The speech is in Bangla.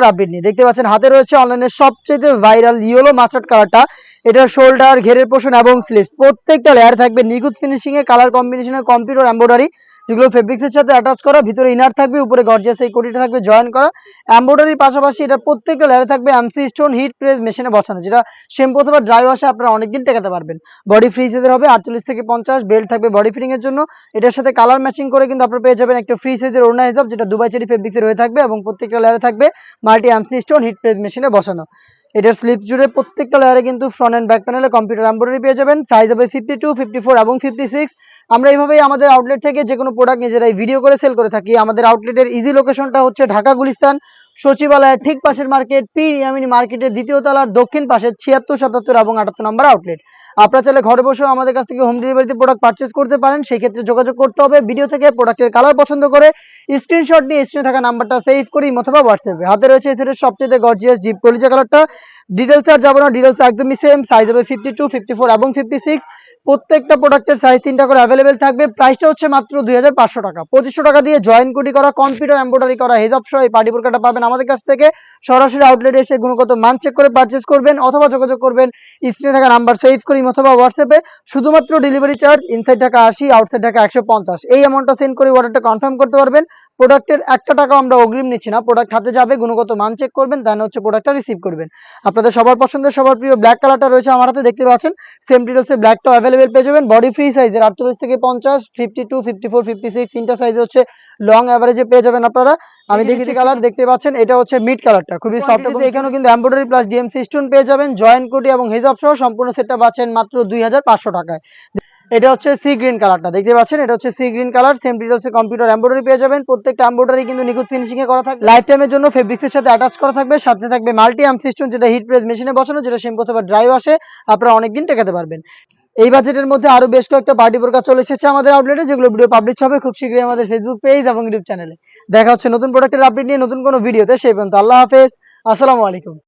আপডেট নিয়ে দেখতে পাচ্ছেন হাতে রয়েছে অনলাইনে সবচেয়ে ভাইরাল ইয়েলো মাস্টার্ড কালারটা। এটা শোল্ডার, ঘেরের পোর্শন এবং স্লিভস প্রত্যেকটা লেয়ার থাকবে নিখুঁত ফিনিশিং এ, কালার কম্বিনেশনে, কম্পিউটার এমব্রয়ডারি যেগুলো ফেব্রিক্সের সাথে অ্যাটাচ করা, ভিতরে ইনার থাকবে, উপরে গর্জিয়াস এই কোটিটা থাকবে জয়েন করা এমব্রয়ডারির পাশাপাশি এটা প্রত্যেকটা লেয়ারে থাকবে এমসি স্টোন হিট প্রেস মেশিনে বসানো, যেটা শ্যাম্পু অথবা ড্রাই ওয়াশে আপনারা অনেকদিন টেকাতে পারবেন। বডি ফ্রি সাইজের হবে 48 থেকে 50, বেল্ট থাকবে বডি ফিটিং এর জন্য। এটার সাথে কালার ম্যাচিং করে কিন্তু আপনারা পেয়ে যাবেন একটা ফ্রি সাইজের ওড়না হিসাব, যেটা দুবাই চেরি ফেব্রিক্সের হয়ে থাকবে এবং প্রত্যেকটা লেয়ারে থাকবে multi MC stone hit press মেশিনে বসানো। এটার স্লিপ জুড়ে প্রত্যেকটা লেয়ারে কিন্তু ফ্রন্ট এন্ড ব্যাক প্যানেলে কম্পিউটার এমব্রয়ডারি পেয়ে যাবেন। সাইজ হবে 52, 54 এবং 56। আমরা এইভাবেই আমাদের আউটলেট থেকে যে কোনো প্রোডাক্ট নিজেরাই ভিডিও করে সেল করে থাকি। আমাদের আউটলেটের ইজি লোকেশনটা হচ্ছে ঢাকা গুলিস্তান সচিবালয়ের ঠিক পাশের মার্কেট, পি ইয়ামিনী মার্কেটের দ্বিতীয় তলার দক্ষিণ পাশে 76, 77 এবং 78 নম্বর আউটলেট। আপনারা চাইলে ঘরে বসেও আমাদের কাছ থেকে হোম ডেলিভারিতে প্রোডাক্ট পারচেস করতে পারেন। সেই ক্ষেত্রে যোগাযোগ করতে হবে ভিডিও থেকে প্রোডাক্টের কালার পছন্দ করে স্ক্রিনশট নিয়ে স্ক্রিনে থাকা নাম্বারটা সেভ করি অথবা হোয়াটসঅ্যাপে। হাতে রয়েছে এই সেটের সবচেয়ে গর্জিয়াস জিপ কলিজা কালারটা। ডিটেলস আর যাবো না, ডিটেলস একদমই সেম। সাইজ হবে 52, 54 এবং 56। প্রত্যেকটা প্রোডাক্টের সাইজ 3টা করে অ্যাভেলেবেল থাকবে। প্রাইসটা হচ্ছে মাত্র 2500 টাকা। 2500 টাকা দিয়ে জয়েন কোটি করা, কম্পিউটার এমব্রয়ডারি করা হেজাব সহ এই পার্টি বোরকাটা পাবেন আমাদের কাছ থেকে। সরাসরি আউটলেটে এসে গুণগত মান চেক করে পারচেস করবেন অথবা যোগাযোগ করবেন স্ক্রিনে থাকা নাম্বার সেভ করি অথবা হোয়াটসঅ্যাপে। শুধুমাত্র delivery charge inside Dhaka 80, outside Dhaka 150। এই অ্যামাউন্টটা সেন্ড করে অর্ডারটা কনফার্ম করতে পারবেন। প্রোডাক্টের একটা টাকা আমরা অগ্রিম নিচ্ছি না, প্রোডাক্ট হাতে যাবে, গুণগত মান চেক করবেন, দেন হচ্ছে প্রোডাক্টটা রিসিভ করবেন। আপনাদের সবার পছন্দের সবার প্রিয় ব্ল্যাক কালারটা রয়েছে আমার হাতে, দেখতে পাচ্ছেন সেম ডিটেলসে ব্ল্যাকটাও অ্যাভেলেবেল পেয়ে যাবেন। বডি ফ্রি সাইজের 48 থেকে 50, 52, 54, 56 তিনটা সাইজে হচ্ছে লং এভারেজে পেয়ে যাবেন আপনারা। আমি দেখেছি কালার দেখতে পাচ্ছেন, এটা হচ্ছে মিড কালারটা, খুবই সফট এবং এখানেও কিন্তু এমব্রয়ডারি প্লাস ডিএমসি স্টোন পেয়ে যাবেন। জয়েন্ট কোটি এবং হেজাব সহ সম্পূর্ণ সেটটা পাচ্ছেন মাত্র 2500 টাকায়। এটা হচ্ছে সি গ্রিন কালারটা, দেখতে পাচ্ছেন এটা হচ্ছে সি গ্রিন কালার। সেম ডিটেলসে কম্পিউটার এমব্রয়ডারি পেয়ে যাবেন। প্রত্যেকটা এমব্রয়ডারি কিন্তু নিখুঁত ফিনিশিং এ করা থাকবে, লাইফ টাইমের জন্য ফেব্রিক্সের সাথে অ্যাটাচ করা থাকবে। সাথে থাকবে মাল্টি এমসি স্টোন, যেটা হিট প্রেস মেশিনে বসানো, যেটা শ্যাম্পু অথবা ড্রাই ওয়াশে আপনারা অনেকদিন টেকাতে পারবেন। এই বাজেটের মধ্যে আরো বেশ কয়েকটা পার্টি বোরকা চলে এসেছে আমাদের আউটলেটে, যেগুলো ভিডিও পাবলিশ হবে খুব শীঘ্রই আমাদের ফেসবুক পেজ এবং ইউটিউব চ্যানেলে। দেখা হচ্ছে নতুন প্রোডাক্টের আপডেট নিয়ে নতুন কোনো ভিডিওতে। সেই পর্যন্ত আল্লাহ হাফেজ, আসসালামু আলাইকুম।